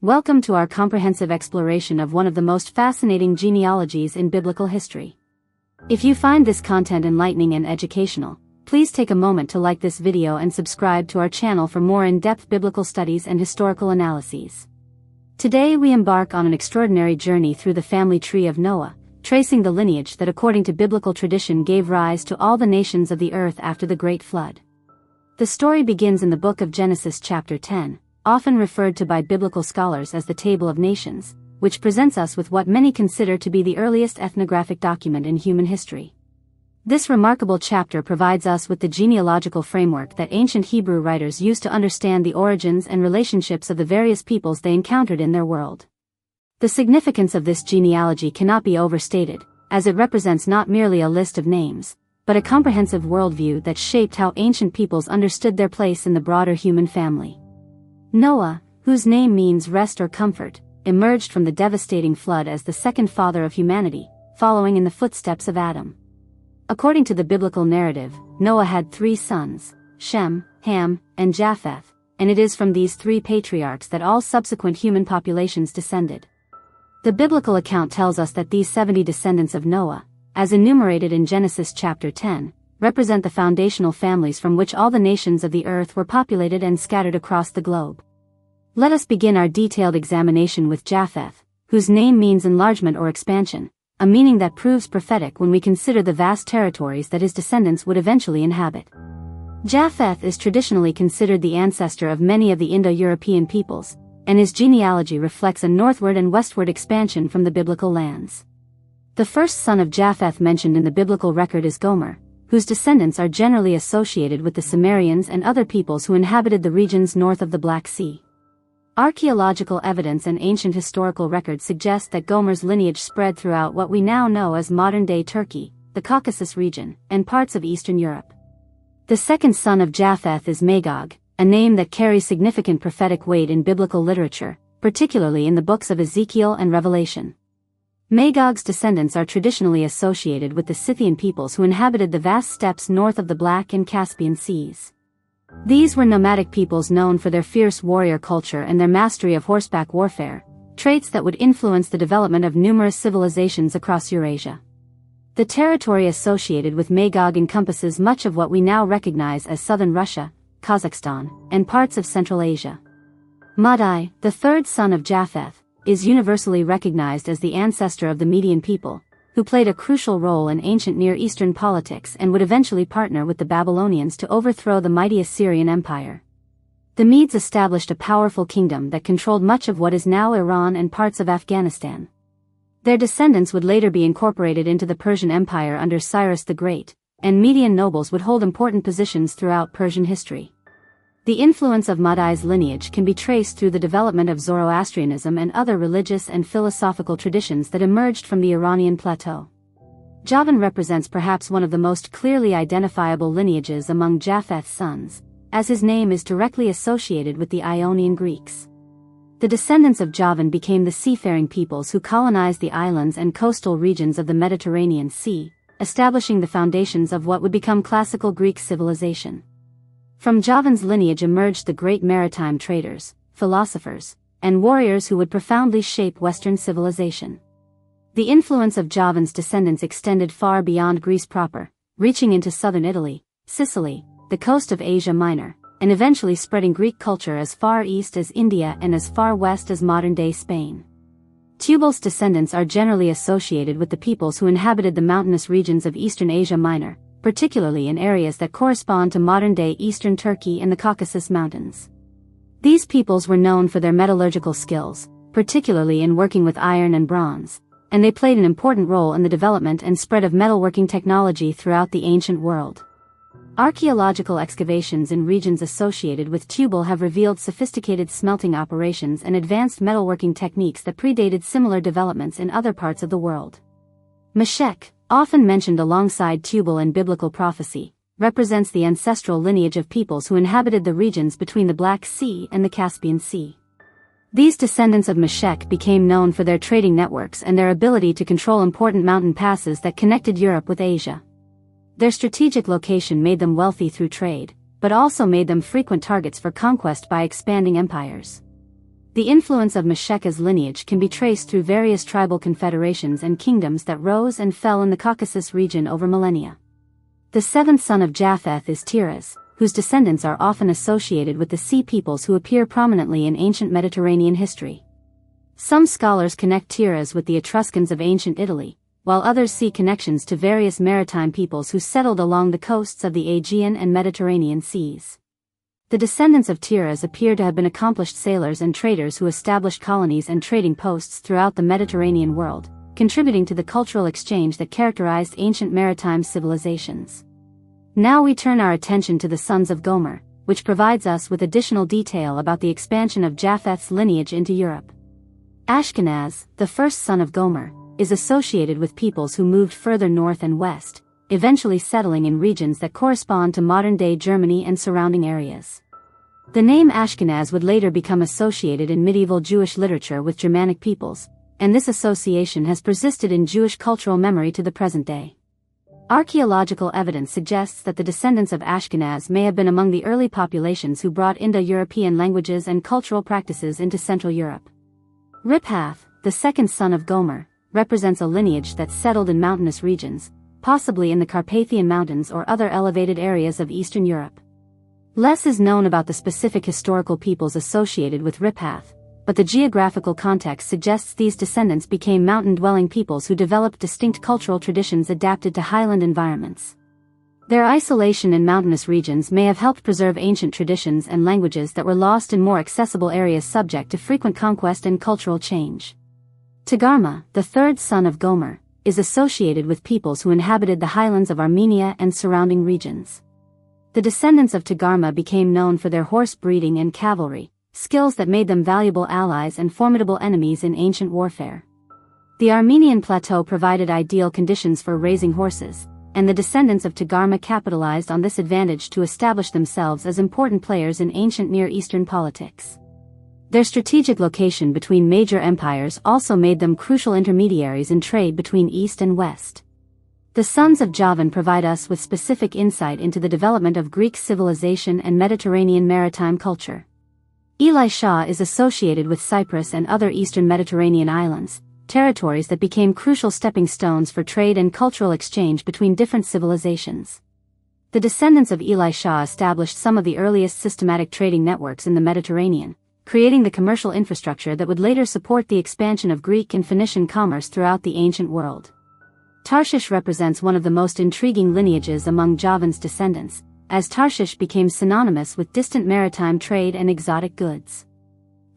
Welcome to our comprehensive exploration of one of the most fascinating genealogies in biblical history. If you find this content enlightening and educational, please take a moment to like this video and subscribe to our channel for more in-depth biblical studies and historical analyses. Today we embark on an extraordinary journey through the family tree of Noah, tracing the lineage that according to biblical tradition gave rise to all the nations of the earth after the Great Flood. The story begins in the book of Genesis chapter 10, often referred to by biblical scholars as the Table of Nations, which presents us with what many consider to be the earliest ethnographic document in human history. This remarkable chapter provides us with the genealogical framework that ancient Hebrew writers used to understand the origins and relationships of the various peoples they encountered in their world. The significance of this genealogy cannot be overstated, as it represents not merely a list of names, but a comprehensive worldview that shaped how ancient peoples understood their place in the broader human family. Noah, whose name means rest or comfort, emerged from the devastating flood as the second father of humanity, following in the footsteps of Adam. According to the biblical narrative, Noah had 3 sons, Shem, Ham, and Japheth, and it is from these 3 patriarchs that all subsequent human populations descended. The biblical account tells us that these 70 descendants of Noah, as enumerated in Genesis chapter 10, represent the foundational families from which all the nations of the earth were populated and scattered across the globe. Let us begin our detailed examination with Japheth, whose name means enlargement or expansion, a meaning that proves prophetic when we consider the vast territories that his descendants would eventually inhabit. Japheth is traditionally considered the ancestor of many of the Indo-European peoples, and his genealogy reflects a northward and westward expansion from the biblical lands. The first son of Japheth mentioned in the biblical record is Gomer, whose descendants are generally associated with the Sumerians and other peoples who inhabited the regions north of the Black Sea. Archaeological evidence and ancient historical records suggest that Gomer's lineage spread throughout what we now know as modern-day Turkey, the Caucasus region, and parts of Eastern Europe. The second son of Japheth is Magog, a name that carries significant prophetic weight in biblical literature, particularly in the books of Ezekiel and Revelation. Magog's descendants are traditionally associated with the Scythian peoples who inhabited the vast steppes north of the Black and Caspian Seas. These were nomadic peoples known for their fierce warrior culture and their mastery of horseback warfare, traits that would influence the development of numerous civilizations across Eurasia. The territory associated with Magog encompasses much of what we now recognize as southern Russia, Kazakhstan, and parts of Central Asia. Madai, the third son of Japheth, is universally recognized as the ancestor of the Median people, who played a crucial role in ancient Near Eastern politics and would eventually partner with the Babylonians to overthrow the mighty Assyrian Empire. The Medes established a powerful kingdom that controlled much of what is now Iran and parts of Afghanistan. Their descendants would later be incorporated into the Persian Empire under Cyrus the Great, and Median nobles would hold important positions throughout Persian history. The influence of Madai's lineage can be traced through the development of Zoroastrianism and other religious and philosophical traditions that emerged from the Iranian plateau. Javan represents perhaps one of the most clearly identifiable lineages among Japheth's sons, as his name is directly associated with the Ionian Greeks. The descendants of Javan became the seafaring peoples who colonized the islands and coastal regions of the Mediterranean Sea, establishing the foundations of what would become classical Greek civilization. From Javan's lineage emerged the great maritime traders, philosophers, and warriors who would profoundly shape Western civilization. The influence of Javan's descendants extended far beyond Greece proper, reaching into southern Italy, Sicily, the coast of Asia Minor, and eventually spreading Greek culture as far east as India and as far west as modern-day Spain. Tubal's descendants are generally associated with the peoples who inhabited the mountainous regions of Eastern Asia Minor, particularly in areas that correspond to modern-day eastern Turkey and the Caucasus Mountains. These peoples were known for their metallurgical skills, particularly in working with iron and bronze, and they played an important role in the development and spread of metalworking technology throughout the ancient world. Archaeological excavations in regions associated with Tubal have revealed sophisticated smelting operations and advanced metalworking techniques that predated similar developments in other parts of the world. Meshech, often mentioned alongside Tubal in biblical prophecy, represents the ancestral lineage of peoples who inhabited the regions between the Black Sea and the Caspian Sea. These descendants of Meshech became known for their trading networks and their ability to control important mountain passes that connected Europe with Asia. Their strategic location made them wealthy through trade, but also made them frequent targets for conquest by expanding empires. The influence of Meshech's lineage can be traced through various tribal confederations and kingdoms that rose and fell in the Caucasus region over millennia. The seventh son of Japheth is Tiras, whose descendants are often associated with the sea peoples who appear prominently in ancient Mediterranean history. Some scholars connect Tiras with the Etruscans of ancient Italy, while others see connections to various maritime peoples who settled along the coasts of the Aegean and Mediterranean seas. The descendants of Tiras appear to have been accomplished sailors and traders who established colonies and trading posts throughout the Mediterranean world, contributing to the cultural exchange that characterized ancient maritime civilizations. Now we turn our attention to the sons of Gomer, which provides us with additional detail about the expansion of Japheth's lineage into Europe. Ashkenaz, the first son of Gomer, is associated with peoples who moved further north and west, eventually settling in regions that correspond to modern-day Germany and surrounding areas. The name Ashkenaz would later become associated in medieval Jewish literature with Germanic peoples, and this association has persisted in Jewish cultural memory to the present day. Archaeological evidence suggests that the descendants of Ashkenaz may have been among the early populations who brought Indo-European languages and cultural practices into Central Europe. Japheth, the second son of Gomer, represents a lineage that settled in mountainous regions, possibly in the Carpathian Mountains or other elevated areas of Eastern Europe. Less is known about the specific historical peoples associated with Japheth, but the geographical context suggests these descendants became mountain-dwelling peoples who developed distinct cultural traditions adapted to highland environments. Their isolation in mountainous regions may have helped preserve ancient traditions and languages that were lost in more accessible areas subject to frequent conquest and cultural change. Togarmah, the third son of Gomer, is associated with peoples who inhabited the highlands of Armenia and surrounding regions. The descendants of Togarmah became known for their horse breeding and cavalry, skills that made them valuable allies and formidable enemies in ancient warfare. The Armenian plateau provided ideal conditions for raising horses, and the descendants of Togarmah capitalized on this advantage to establish themselves as important players in ancient Near Eastern politics. Their strategic location between major empires also made them crucial intermediaries in trade between East and West. The sons of Javan provide us with specific insight into the development of Greek civilization and Mediterranean maritime culture. Elisha is associated with Cyprus and other eastern Mediterranean islands, territories that became crucial stepping stones for trade and cultural exchange between different civilizations. The descendants of Elisha established some of the earliest systematic trading networks in the Mediterranean, creating the commercial infrastructure that would later support the expansion of Greek and Phoenician commerce throughout the ancient world. Tarshish represents one of the most intriguing lineages among Javan's descendants, as Tarshish became synonymous with distant maritime trade and exotic goods.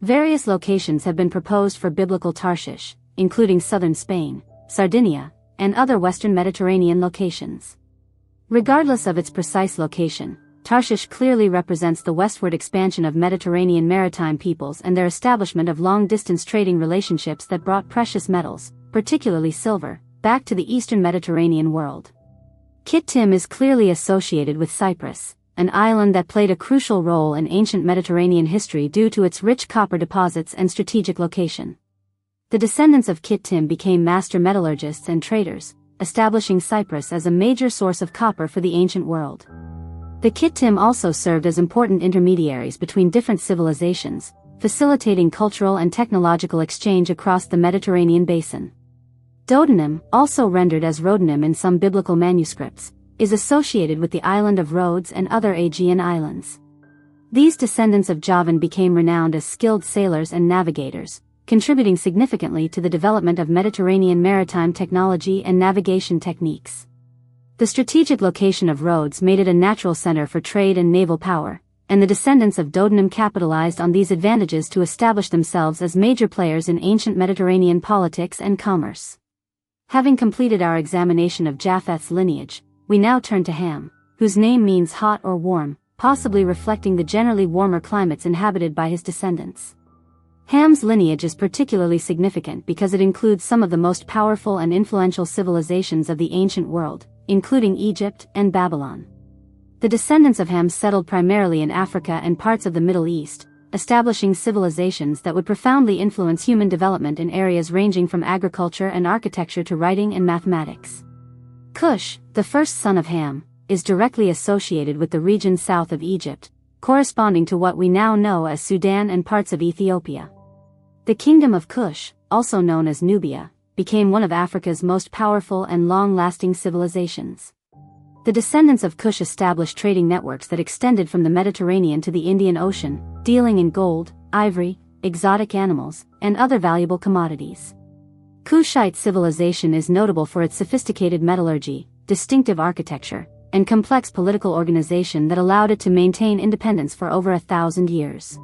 Various locations have been proposed for biblical Tarshish, including southern Spain, Sardinia, and other western Mediterranean locations. Regardless of its precise location, Tarshish clearly represents the westward expansion of Mediterranean maritime peoples and their establishment of long-distance trading relationships that brought precious metals, particularly silver, back to the eastern Mediterranean world. Kittim is clearly associated with Cyprus, an island that played a crucial role in ancient Mediterranean history due to its rich copper deposits and strategic location. The descendants of Kittim became master metallurgists and traders, establishing Cyprus as a major source of copper for the ancient world. The Kittim also served as important intermediaries between different civilizations, facilitating cultural and technological exchange across the Mediterranean basin. Dodonim, also rendered as Rhodonim in some biblical manuscripts, is associated with the island of Rhodes and other Aegean islands. These descendants of Javan became renowned as skilled sailors and navigators, contributing significantly to the development of Mediterranean maritime technology and navigation techniques. The strategic location of Rhodes made it a natural center for trade and naval power, and the descendants of Dodonim capitalized on these advantages to establish themselves as major players in ancient Mediterranean politics and commerce. Having completed our examination of Japheth's lineage, we now turn to Ham, whose name means hot or warm, possibly reflecting the generally warmer climates inhabited by his descendants. Ham's lineage is particularly significant because it includes some of the most powerful and influential civilizations of the ancient world, including Egypt and Babylon. The descendants of Ham settled primarily in Africa and parts of the Middle East, establishing civilizations that would profoundly influence human development in areas ranging from agriculture and architecture to writing and mathematics. Cush, the first son of Ham, is directly associated with the region south of Egypt, corresponding to what we now know as Sudan and parts of Ethiopia. The Kingdom of Kush, also known as Nubia, became one of Africa's most powerful and long-lasting civilizations. The descendants of Kush established trading networks that extended from the Mediterranean to the Indian Ocean, dealing in gold, ivory, exotic animals, and other valuable commodities. Kushite civilization is notable for its sophisticated metallurgy, distinctive architecture, and complex political organization that allowed it to maintain independence for over 1,000 years.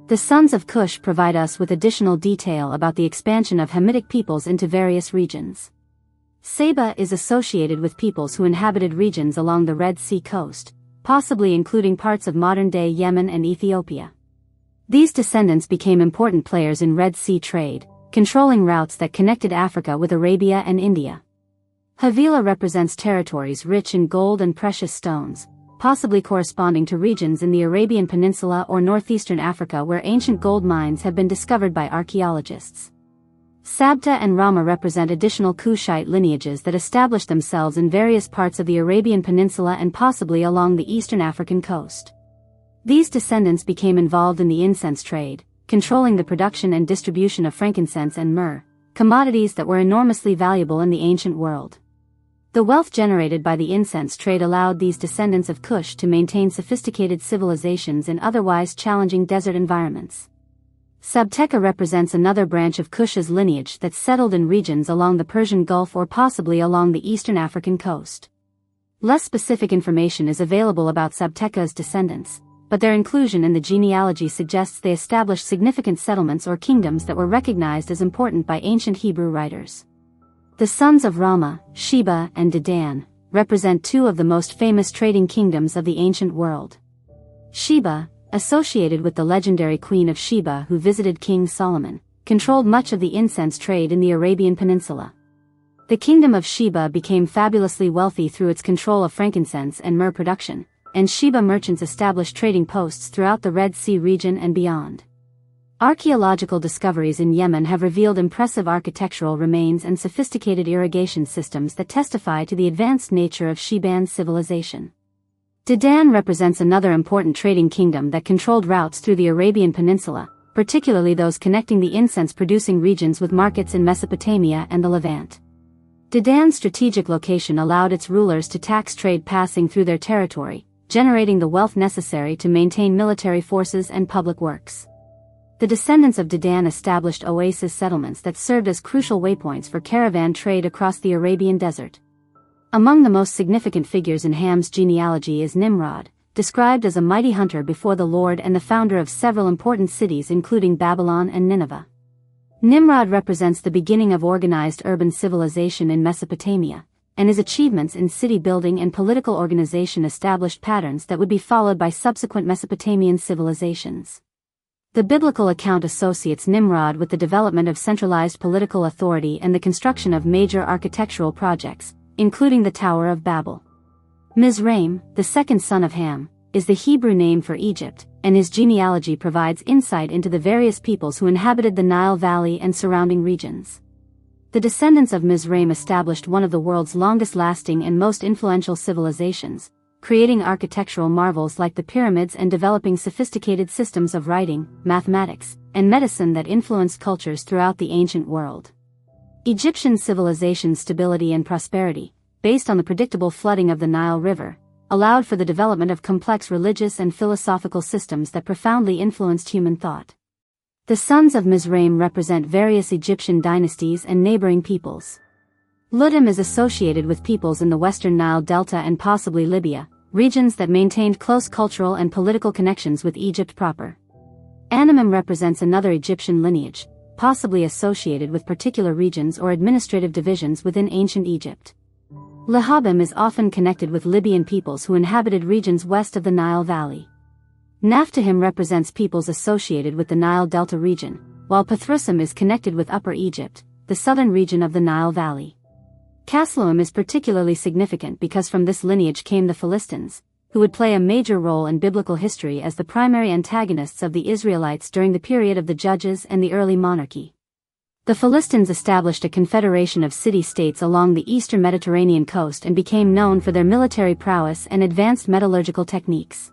The sons of Kush provide us with additional detail about the expansion of Hamitic peoples into various regions. Saba is associated with peoples who inhabited regions along the Red Sea coast, possibly including parts of modern-day Yemen and Ethiopia. These descendants became important players in Red Sea trade, controlling routes that connected Africa with Arabia and India. Havila represents territories rich in gold and precious stones, possibly corresponding to regions in the Arabian Peninsula or northeastern Africa where ancient gold mines have been discovered by archaeologists. Sabta and Rama represent additional Kushite lineages that established themselves in various parts of the Arabian Peninsula and possibly along the eastern African coast. These descendants became involved in the incense trade, controlling the production and distribution of frankincense and myrrh, commodities that were enormously valuable in the ancient world. The wealth generated by the incense trade allowed these descendants of Kush to maintain sophisticated civilizations in otherwise challenging desert environments. Sabteka represents another branch of Kush's lineage that settled in regions along the Persian Gulf or possibly along the eastern African coast. Less specific information is available about Sabteka's descendants, but their inclusion in the genealogy suggests they established significant settlements or kingdoms that were recognized as important by ancient Hebrew writers. The sons of Rama, Sheba, and Dedan represent two of the most famous trading kingdoms of the ancient world. Sheba, associated with the legendary Queen of Sheba who visited King Solomon, controlled much of the incense trade in the Arabian Peninsula. The kingdom of Sheba became fabulously wealthy through its control of frankincense and myrrh production, and Sheba merchants established trading posts throughout the Red Sea region and beyond. Archaeological discoveries in Yemen have revealed impressive architectural remains and sophisticated irrigation systems that testify to the advanced nature of Sheban's civilization. Dedan represents another important trading kingdom that controlled routes through the Arabian Peninsula, particularly those connecting the incense-producing regions with markets in Mesopotamia and the Levant. Dedan's strategic location allowed its rulers to tax trade passing through their territory, generating the wealth necessary to maintain military forces and public works. The descendants of Dedan established oasis settlements that served as crucial waypoints for caravan trade across the Arabian desert. Among the most significant figures in Ham's genealogy is Nimrod, described as a mighty hunter before the Lord and the founder of several important cities including Babylon and Nineveh. Nimrod represents the beginning of organized urban civilization in Mesopotamia, and his achievements in city building and political organization established patterns that would be followed by subsequent Mesopotamian civilizations. The biblical account associates Nimrod with the development of centralized political authority and the construction of major architectural projects, including the Tower of Babel. Mizraim, the second son of Ham, is the Hebrew name for Egypt, and his genealogy provides insight into the various peoples who inhabited the Nile Valley and surrounding regions. The descendants of Mizraim established one of the world's longest-lasting and most influential civilizations, creating architectural marvels like the pyramids and developing sophisticated systems of writing, mathematics, and medicine that influenced cultures throughout the ancient world. Egyptian civilization's stability and prosperity, based on the predictable flooding of the Nile River, allowed for the development of complex religious and philosophical systems that profoundly influenced human thought. The sons of Mizraim represent various Egyptian dynasties and neighboring peoples. Ludim is associated with peoples in the western Nile Delta and possibly Libya, regions that maintained close cultural and political connections with Egypt proper. Animim represents another Egyptian lineage, possibly associated with particular regions or administrative divisions within ancient Egypt. Lahabim is often connected with Libyan peoples who inhabited regions west of the Nile Valley. Naphtahim represents peoples associated with the Nile Delta region, while Pathrusim is connected with Upper Egypt, the southern region of the Nile Valley. Casluhim is particularly significant because from this lineage came the Philistines, who would play a major role in biblical history as the primary antagonists of the Israelites during the period of the Judges and the early monarchy. The Philistines established a confederation of city-states along the eastern Mediterranean coast and became known for their military prowess and advanced metallurgical techniques.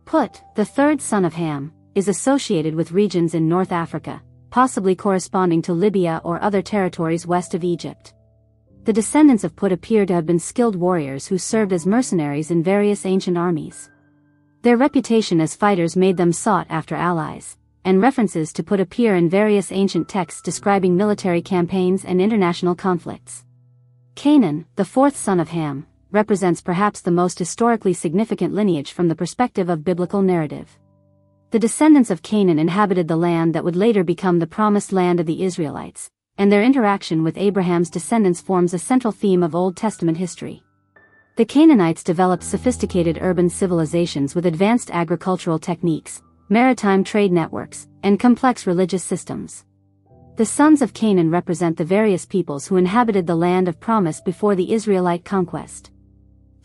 Put, the third son of Ham, is associated with regions in North Africa, possibly corresponding to Libya or other territories west of Egypt. The descendants of Put appear to have been skilled warriors who served as mercenaries in various ancient armies. Their reputation as fighters made them sought-after allies, and references to Put appear in various ancient texts describing military campaigns and international conflicts. Canaan, the fourth son of Ham, represents perhaps the most historically significant lineage from the perspective of biblical narrative. The descendants of Canaan inhabited the land that would later become the promised land of the Israelites, and their interaction with Abraham's descendants forms a central theme of Old Testament history. The Canaanites developed sophisticated urban civilizations with advanced agricultural techniques, maritime trade networks, and complex religious systems. The sons of Canaan represent the various peoples who inhabited the land of promise before the Israelite conquest.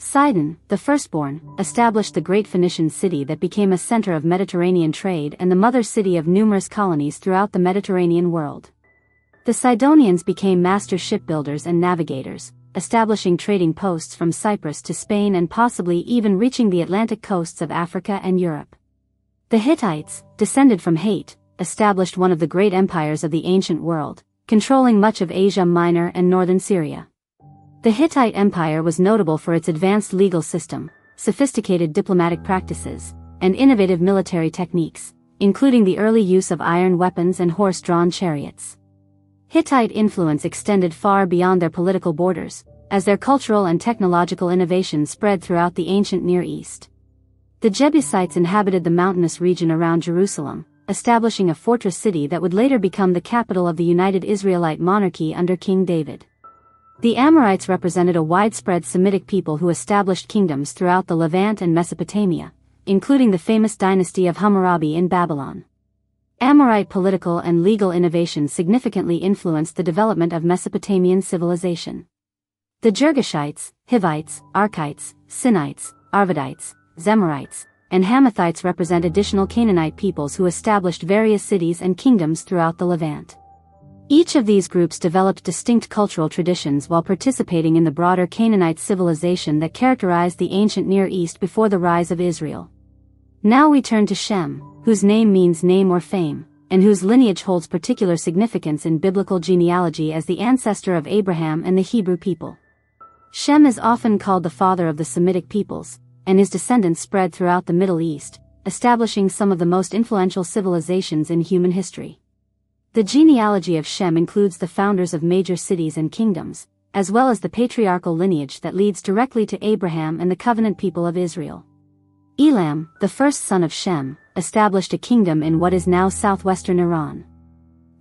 Sidon, the firstborn, established the great Phoenician city that became a center of Mediterranean trade and the mother city of numerous colonies throughout the Mediterranean world. The Sidonians became master shipbuilders and navigators, establishing trading posts from Cyprus to Spain and possibly even reaching the Atlantic coasts of Africa and Europe. The Hittites, descended from Hate, established one of the great empires of the ancient world, controlling much of Asia Minor and northern Syria. The Hittite Empire was notable for its advanced legal system, sophisticated diplomatic practices, and innovative military techniques, including the early use of iron weapons and horse-drawn chariots. Hittite influence extended far beyond their political borders, as their cultural and technological innovations spread throughout the ancient Near East. The Jebusites inhabited the mountainous region around Jerusalem, establishing a fortress city that would later become the capital of the united Israelite monarchy under King David. The Amorites represented a widespread Semitic people who established kingdoms throughout the Levant and Mesopotamia, including the famous dynasty of Hammurabi in Babylon. Amorite political and legal innovations significantly influenced the development of Mesopotamian civilization. The Girgashites, Hivites, Arkites, Sinites, Arvadites, Zemarites, and Hamathites represent additional Canaanite peoples who established various cities and kingdoms throughout the Levant. Each of these groups developed distinct cultural traditions while participating in the broader Canaanite civilization that characterized the ancient Near East before the rise of Israel. Now we turn to Shem, whose name means name or fame, and whose lineage holds particular significance in biblical genealogy as the ancestor of Abraham and the Hebrew people. Shem is often called the father of the Semitic peoples, and his descendants spread throughout the Middle East, establishing some of the most influential civilizations in human history. The genealogy of Shem includes the founders of major cities and kingdoms, as well as the patriarchal lineage that leads directly to Abraham and the covenant people of Israel. Elam, the first son of Shem, established a kingdom in what is now southwestern Iran.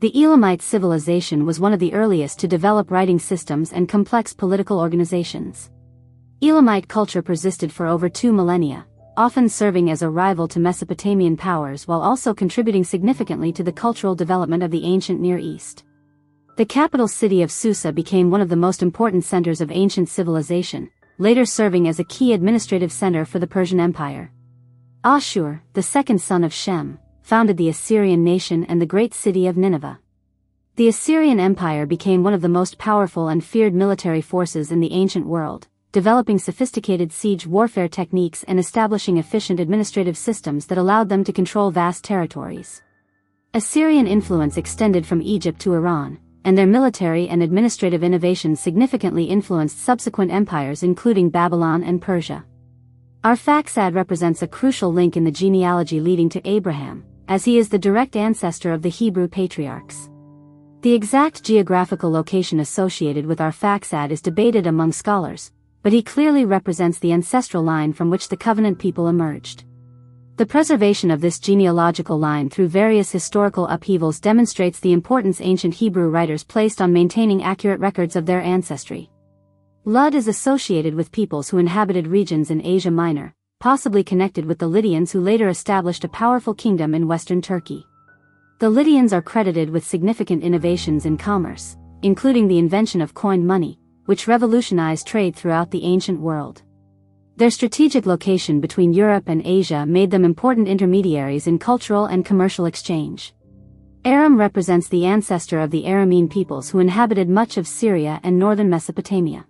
The Elamite civilization was one of the earliest to develop writing systems and complex political organizations. Elamite culture persisted for over 2 millennia, often serving as a rival to Mesopotamian powers while also contributing significantly to the cultural development of the ancient Near East. The capital city of Susa became one of the most important centers of ancient civilization, later serving as a key administrative center for the Persian Empire. Ashur, the second son of Shem, founded the Assyrian nation and the great city of Nineveh. The Assyrian Empire became one of the most powerful and feared military forces in the ancient world, developing sophisticated siege warfare techniques and establishing efficient administrative systems that allowed them to control vast territories. Assyrian influence extended from Egypt to Iran, and their military and administrative innovations significantly influenced subsequent empires including Babylon and Persia. Arphaxad represents a crucial link in the genealogy leading to Abraham, as he is the direct ancestor of the Hebrew patriarchs. The exact geographical location associated with Arphaxad is debated among scholars, but he clearly represents the ancestral line from which the covenant people emerged. The preservation of this genealogical line through various historical upheavals demonstrates the importance ancient Hebrew writers placed on maintaining accurate records of their ancestry. Lud is associated with peoples who inhabited regions in Asia Minor, possibly connected with the Lydians who later established a powerful kingdom in western Turkey. The Lydians are credited with significant innovations in commerce, including the invention of coined money, which revolutionized trade throughout the ancient world. Their strategic location between Europe and Asia made them important intermediaries in cultural and commercial exchange. Aram represents the ancestor of the Aramean peoples who inhabited much of Syria and northern Mesopotamia.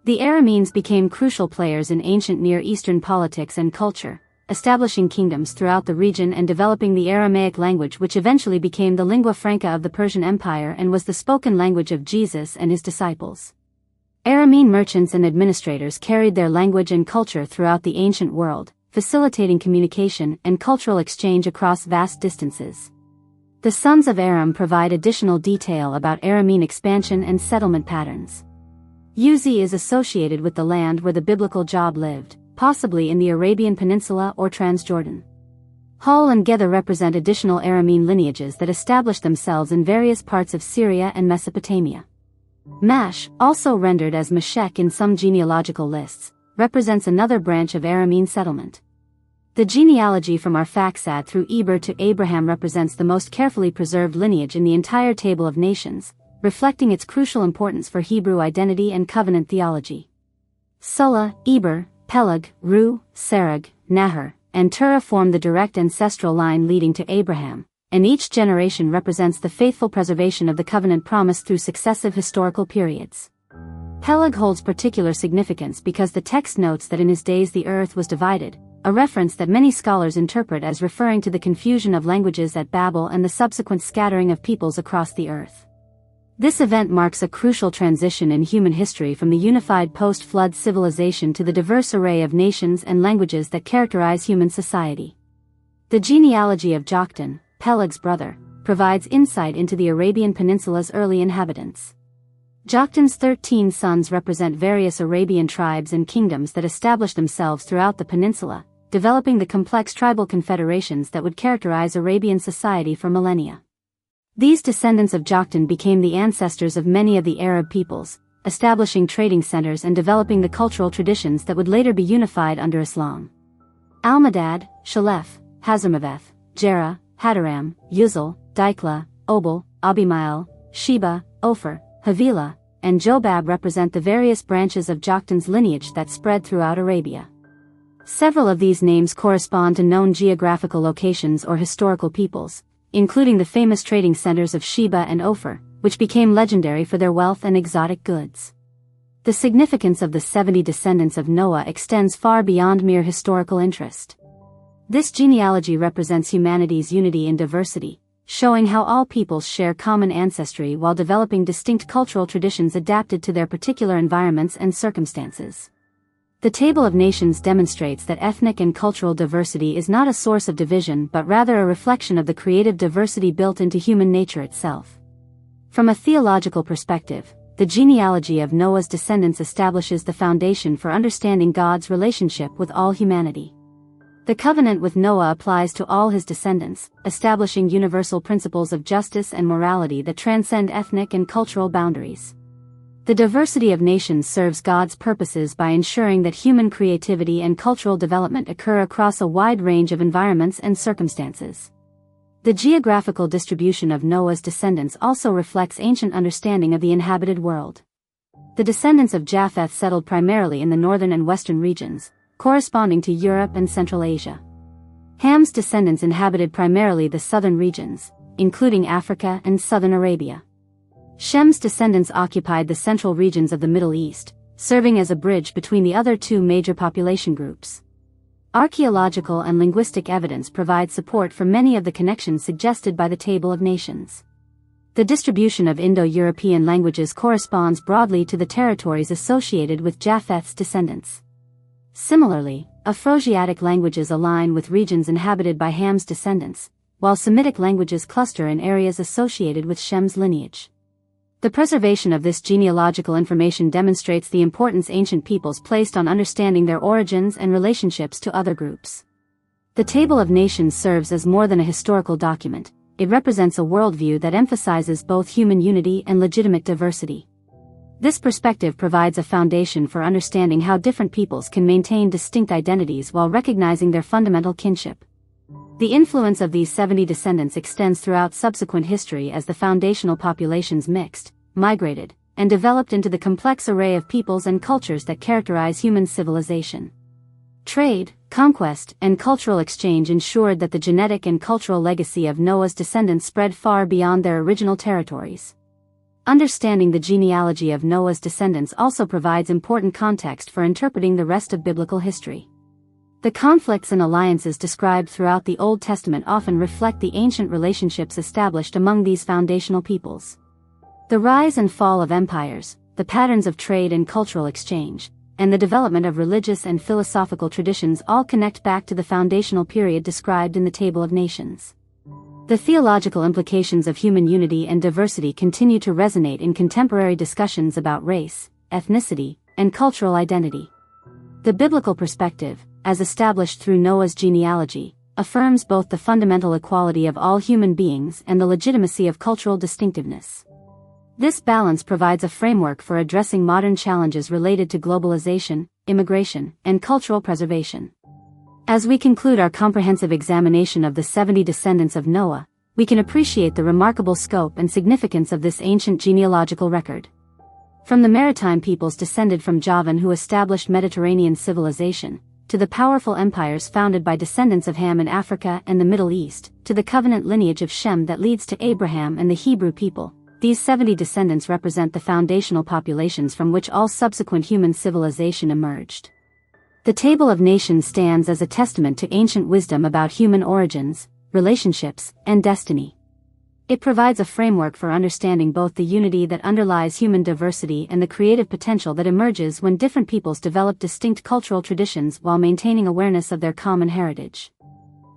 The Arameans became crucial players in ancient Near Eastern politics and culture, establishing kingdoms throughout the region and developing the Aramaic language, which eventually became the lingua franca of the Persian Empire and was the spoken language of Jesus and his disciples. Aramean merchants and administrators carried their language and culture throughout the ancient world, facilitating communication and cultural exchange across vast distances. The sons of Aram provide additional detail about Aramean expansion and settlement patterns. Uzi is associated with the land where the biblical Job lived, possibly in the Arabian Peninsula or Transjordan. Hul and Gether represent additional Aramean lineages that established themselves in various parts of Syria and Mesopotamia. Mash, also rendered as Meshech in some genealogical lists, represents another branch of Aramean settlement. The genealogy from Arphaxad through Eber to Abraham represents the most carefully preserved lineage in the entire Table of Nations, reflecting its crucial importance for Hebrew identity and covenant theology. Sulla, Eber, Peleg, Ru, Serug, Nahor, and Terah form the direct ancestral line leading to Abraham, and each generation represents the faithful preservation of the covenant promised through successive historical periods. Peleg holds particular significance because the text notes that in his days the earth was divided, a reference that many scholars interpret as referring to the confusion of languages at Babel and the subsequent scattering of peoples across the earth. This event marks a crucial transition in human history from the unified post-flood civilization to the diverse array of nations and languages that characterize human society. The genealogy of Joktan, Peleg's brother, provides insight into the Arabian Peninsula's early inhabitants. Joktan's 13 sons represent various Arabian tribes and kingdoms that established themselves throughout the peninsula, developing the complex tribal confederations that would characterize Arabian society for millennia. These descendants of Joktan became the ancestors of many of the Arab peoples, establishing trading centers and developing the cultural traditions that would later be unified under Islam. Almadad, Shalef, Hazarmaveth, Jerah, Hadaram, Uzal, Dikla, Obal, Abimael, Sheba, Ophir, Havilah, and Jobab represent the various branches of Joktan's lineage that spread throughout Arabia. Several of these names correspond to known geographical locations or historical peoples, including the famous trading centers of Sheba and Ophir, which became legendary for their wealth and exotic goods. The significance of the 70 descendants of Noah extends far beyond mere historical interest. This genealogy represents humanity's unity in diversity, showing how all peoples share common ancestry while developing distinct cultural traditions adapted to their particular environments and circumstances. The Table of Nations demonstrates that ethnic and cultural diversity is not a source of division but rather a reflection of the creative diversity built into human nature itself. From a theological perspective, the genealogy of Noah's descendants establishes the foundation for understanding God's relationship with all humanity. The covenant with Noah applies to all his descendants, establishing universal principles of justice and morality that transcend ethnic and cultural boundaries. The diversity of nations serves God's purposes by ensuring that human creativity and cultural development occur across a wide range of environments and circumstances. The geographical distribution of Noah's descendants also reflects ancient understanding of the inhabited world. The descendants of Japheth settled primarily in the northern and western regions, corresponding to Europe and Central Asia. Ham's descendants inhabited primarily the southern regions, including Africa and southern Arabia. Shem's descendants occupied the central regions of the Middle East, serving as a bridge between the other two major population groups. Archaeological and linguistic evidence provide support for many of the connections suggested by the Table of Nations. The distribution of Indo-European languages corresponds broadly to the territories associated with Japheth's descendants. Similarly, Afroasiatic languages align with regions inhabited by Ham's descendants, while Semitic languages cluster in areas associated with Shem's lineage. The preservation of this genealogical information demonstrates the importance ancient peoples placed on understanding their origins and relationships to other groups. The Table of Nations serves as more than a historical document, it represents a worldview that emphasizes both human unity and legitimate diversity. This perspective provides a foundation for understanding how different peoples can maintain distinct identities while recognizing their fundamental kinship. The influence of these 70 descendants extends throughout subsequent history as the foundational populations mixed, migrated, and developed into the complex array of peoples and cultures that characterize human civilization. Trade, conquest, and cultural exchange ensured that the genetic and cultural legacy of Noah's descendants spread far beyond their original territories. Understanding the genealogy of Noah's descendants also provides important context for interpreting the rest of biblical history. The conflicts and alliances described throughout the Old Testament often reflect the ancient relationships established among these foundational peoples. The rise and fall of empires, the patterns of trade and cultural exchange, and the development of religious and philosophical traditions all connect back to the foundational period described in the Table of Nations. The theological implications of human unity and diversity continue to resonate in contemporary discussions about race, ethnicity, and cultural identity. The biblical perspective, as established through Noah's genealogy, affirms both the fundamental equality of all human beings and the legitimacy of cultural distinctiveness. This balance provides a framework for addressing modern challenges related to globalization, immigration, and cultural preservation. As we conclude our comprehensive examination of the 70 descendants of Noah, we can appreciate the remarkable scope and significance of this ancient genealogical record. From the maritime peoples descended from Javan who established Mediterranean civilization, to the powerful empires founded by descendants of Ham in Africa and the Middle East, to the covenant lineage of Shem that leads to Abraham and the Hebrew people, these 70 descendants represent the foundational populations from which all subsequent human civilization emerged. The Table of Nations stands as a testament to ancient wisdom about human origins, relationships, and destiny. It provides a framework for understanding both the unity that underlies human diversity and the creative potential that emerges when different peoples develop distinct cultural traditions while maintaining awareness of their common heritage.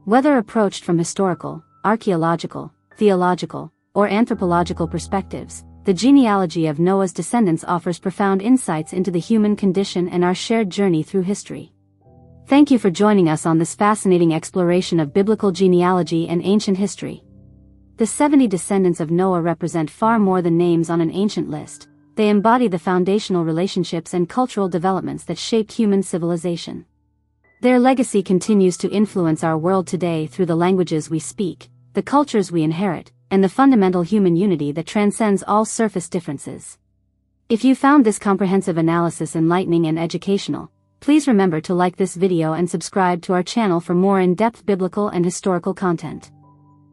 Whether approached from historical, archaeological, theological, or anthropological perspectives, the genealogy of Noah's descendants offers profound insights into the human condition and our shared journey through history. Thank you for joining us on this fascinating exploration of biblical genealogy and ancient history. The 70 descendants of Noah represent far more than names on an ancient list. They embody the foundational relationships and cultural developments that shaped human civilization. Their legacy continues to influence our world today through the languages we speak, the cultures we inherit, and the fundamental human unity that transcends all surface differences. If you found this comprehensive analysis enlightening and educational, please remember to like this video and subscribe to our channel for more in-depth biblical and historical content.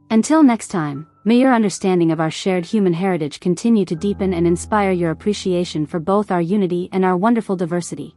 Until next time, may your understanding of our shared human heritage continue to deepen and inspire your appreciation for both our unity and our wonderful diversity.